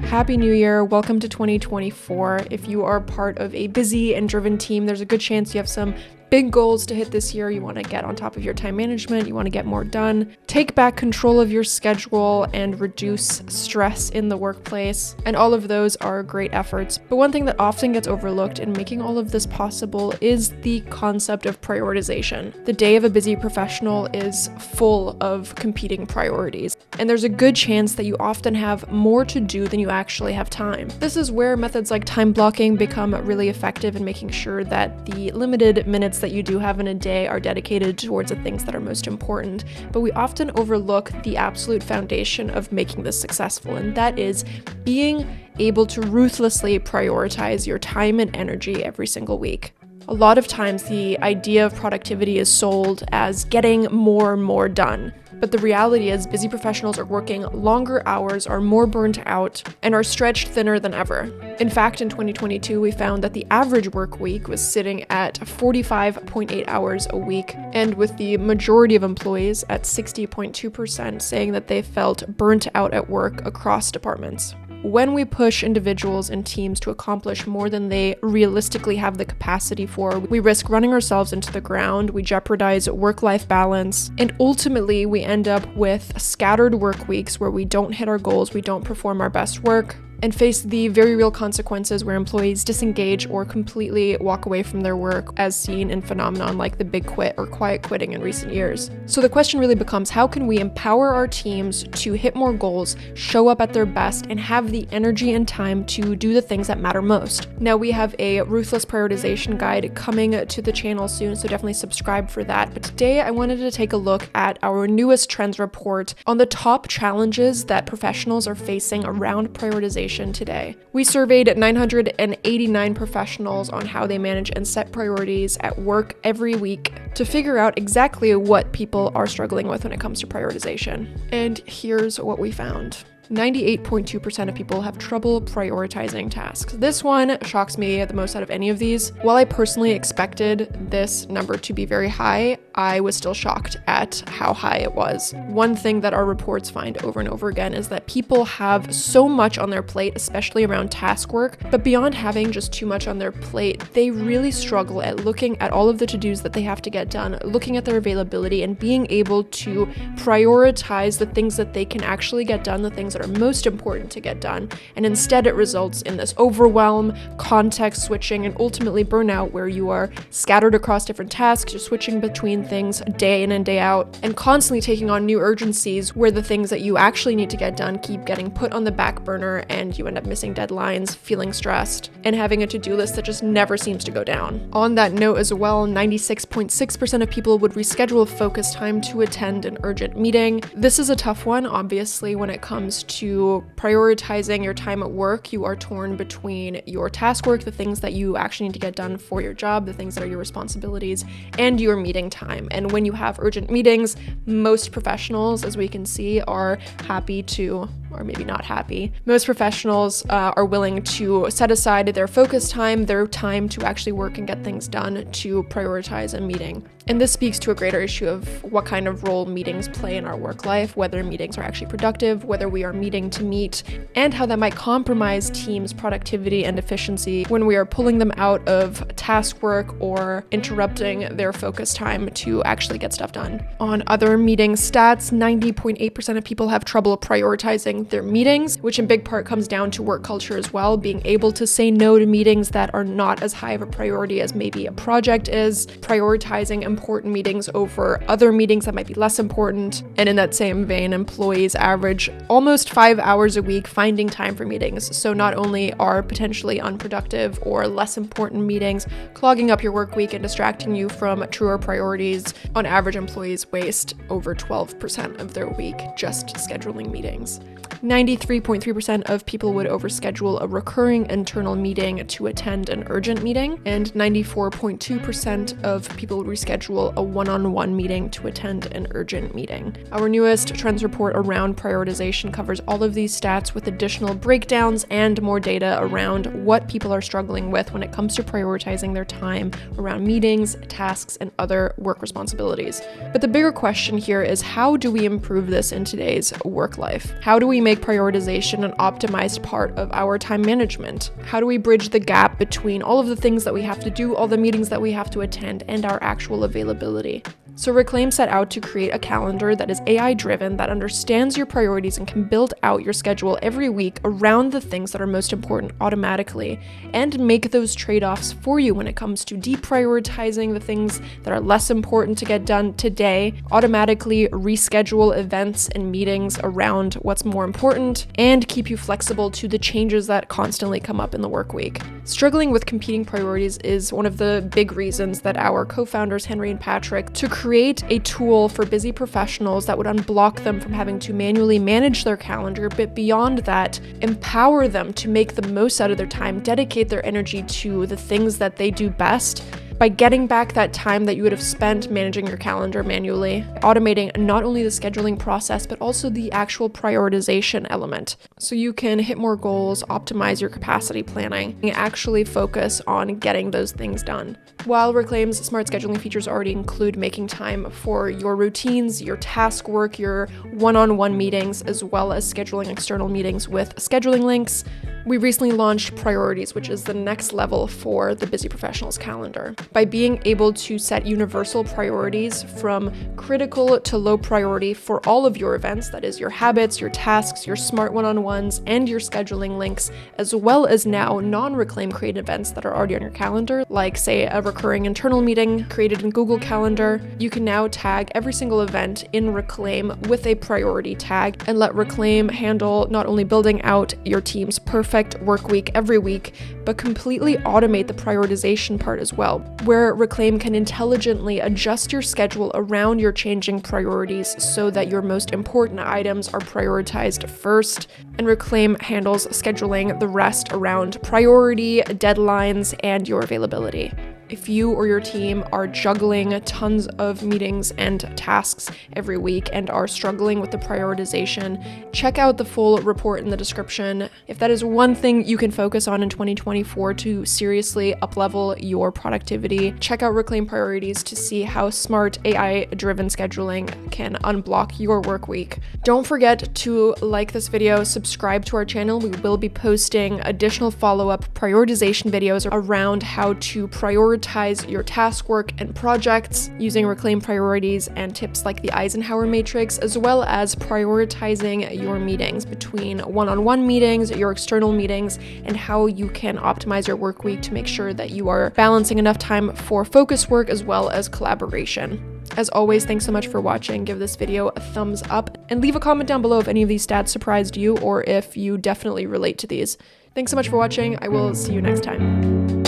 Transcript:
Happy New Year. Welcome to 2024. If you are part of a busy and driven team, there's a good chance you have some big goals to hit this year. You want to get on top of your time management. You want to get more done. Take back control of your schedule and reduce stress in the workplace. And all of those are great efforts. But one thing that often gets overlooked in making all of this possible is the concept of prioritization. The day of a busy professional is full of competing priorities. And there's a good chance that you often have more to do than you actually have time. This is where methods like time blocking become really effective in making sure that the limited minutes that you do have in a day are dedicated towards the things that are most important. But we often overlook the absolute foundation of making this successful, and that is being able to ruthlessly prioritize your time and energy every single week. A lot of times the idea of productivity is sold as getting more and more done. But the reality is busy professionals are working longer hours, are more burnt out, and are stretched thinner than ever. In fact, in 2022, we found that the average work week was sitting at 45.8 hours a week, and with the majority of employees at 60.2% saying that they felt burnt out at work across departments. When we push individuals and teams to accomplish more than they realistically have the capacity for, we risk running ourselves into the ground, we jeopardize work-life balance, and ultimately we end up with scattered work weeks where we don't hit our goals, we don't perform our best work, and face the very real consequences where employees disengage or completely walk away from their work, as seen in phenomenon like the big quit or quiet quitting in recent years. So the question really becomes, how can we empower our teams to hit more goals, show up at their best, and have the energy and time to do the things that matter most? Now, we have a ruthless prioritization guide coming to the channel soon, so definitely subscribe for that. But today I wanted to take a look at our newest trends report on the top challenges that professionals are facing around prioritization today. We surveyed 989 professionals on how they manage and set priorities at work every week to figure out exactly what people are struggling with when it comes to prioritization. And here's what we found. 98.2% of people have trouble prioritizing tasks. This one shocks me the most out of any of these. While I personally expected this number to be very high, I was still shocked at how high it was. One thing that our reports find over and over again is that people have so much on their plate, especially around task work, but beyond having just too much on their plate, they really struggle at looking at all of the to-dos that they have to get done, looking at their availability, and being able to prioritize the things that they can actually get done, the things that are most important to get done, and instead it results in this overwhelm, context switching, and ultimately burnout where you are scattered across different tasks, you're switching between things day in and day out, and constantly taking on new urgencies where the things that you actually need to get done keep getting put on the back burner, and you end up missing deadlines, feeling stressed, and having a to-do list that just never seems to go down. On that note as well, 96.6% of people would reschedule focus time to attend an urgent meeting. This is a tough one, obviously, when it comes to prioritizing your time at work. You are torn between your task work, the things that you actually need to get done for your job, the things that are your responsibilities, and your meeting time. And when you have urgent meetings, most professionals, as we can see, are happy to, or maybe not happy, most professionals are willing to set aside their focus time, their time to actually work and get things done, to prioritize a meeting. And this speaks to a greater issue of what kind of role meetings play in our work life, whether meetings are actually productive, whether we are meeting to meet, and how that might compromise teams' productivity and efficiency when we are pulling them out of task work or interrupting their focus time to actually get stuff done. On other meeting stats, 90.8% of people have trouble prioritizing their meetings, which in big part comes down to work culture as well, being able to say no to meetings that are not as high of a priority as maybe a project is, prioritizing important meetings over other meetings that might be less important. And in that same vein, employees average almost 5 hours a week finding time for meetings. So not only are potentially unproductive or less important meetings clogging up your work week and distracting you from truer priorities, on average employees waste over 12% of their week just scheduling meetings. 93.3% of people would overschedule a recurring internal meeting to attend an urgent meeting, and 94.2% of people would reschedule a one-on-one meeting to attend an urgent meeting. Our newest trends report around prioritization covers all of these stats with additional breakdowns and more data around what people are struggling with when it comes to prioritizing their time around meetings, tasks, and other work responsibilities. But the bigger question here is, how do we improve this in today's work life? How do we make prioritization an optimized part of our time management? How do we bridge the gap between all of the things that we have to do, all the meetings that we have to attend, and our actual availability? So Reclaim set out to create a calendar that is AI-driven, that understands your priorities and can build out your schedule every week around the things that are most important automatically, and make those trade-offs for you when it comes to deprioritizing the things that are less important to get done today, automatically reschedule events and meetings around what's more important, and keep you flexible to the changes that constantly come up in the work week. Struggling with competing priorities is one of the big reasons that our co-founders, Henry and Patrick, took create a tool for busy professionals that would unblock them from having to manually manage their calendar, but beyond that, empower them to make the most out of their time, dedicate their energy to the things that they do best, by getting back that time that you would have spent managing your calendar manually, automating not only the scheduling process, but also the actual prioritization element. So you can hit more goals, optimize your capacity planning, and actually focus on getting those things done. While Reclaim's smart scheduling features already include making time for your routines, your task work, your one-on-one meetings, as well as scheduling external meetings with scheduling links, we recently launched Priorities, which is the next level for the busy professional's calendar. By being able to set universal priorities from critical to low priority for all of your events, that is your habits, your tasks, your smart one-on-ones, and your scheduling links, as well as now non-Reclaim created events that are already on your calendar, like say a recurring internal meeting created in Google Calendar, you can now tag every single event in Reclaim with a priority tag and let Reclaim handle not only building out your team's perfect work week every week, but completely automate the prioritization part as well, where Reclaim can intelligently adjust your schedule around your changing priorities so that your most important items are prioritized first, and Reclaim handles scheduling the rest around priority, deadlines, and your availability. If you or your team are juggling tons of meetings and tasks every week and are struggling with the prioritization, check out the full report in the description. If that is one thing you can focus on in 2024 to seriously uplevel your productivity, check out Reclaim Priorities to see how smart AI-driven scheduling can unblock your work week. Don't forget to like this video, subscribe to our channel. We will be posting additional follow-up prioritization videos around how to prioritize your task work and projects using Reclaim Priorities and tips like the Eisenhower matrix, as well as prioritizing your meetings between one-on-one meetings, your external meetings, and how you can optimize your work week to make sure that you are balancing enough time for focus work as well as collaboration. As always, thanks so much for watching. Give this video a thumbs up and leave a comment down below if any of these stats surprised you or if you definitely relate to these. Thanks so much for watching. I will see you next time.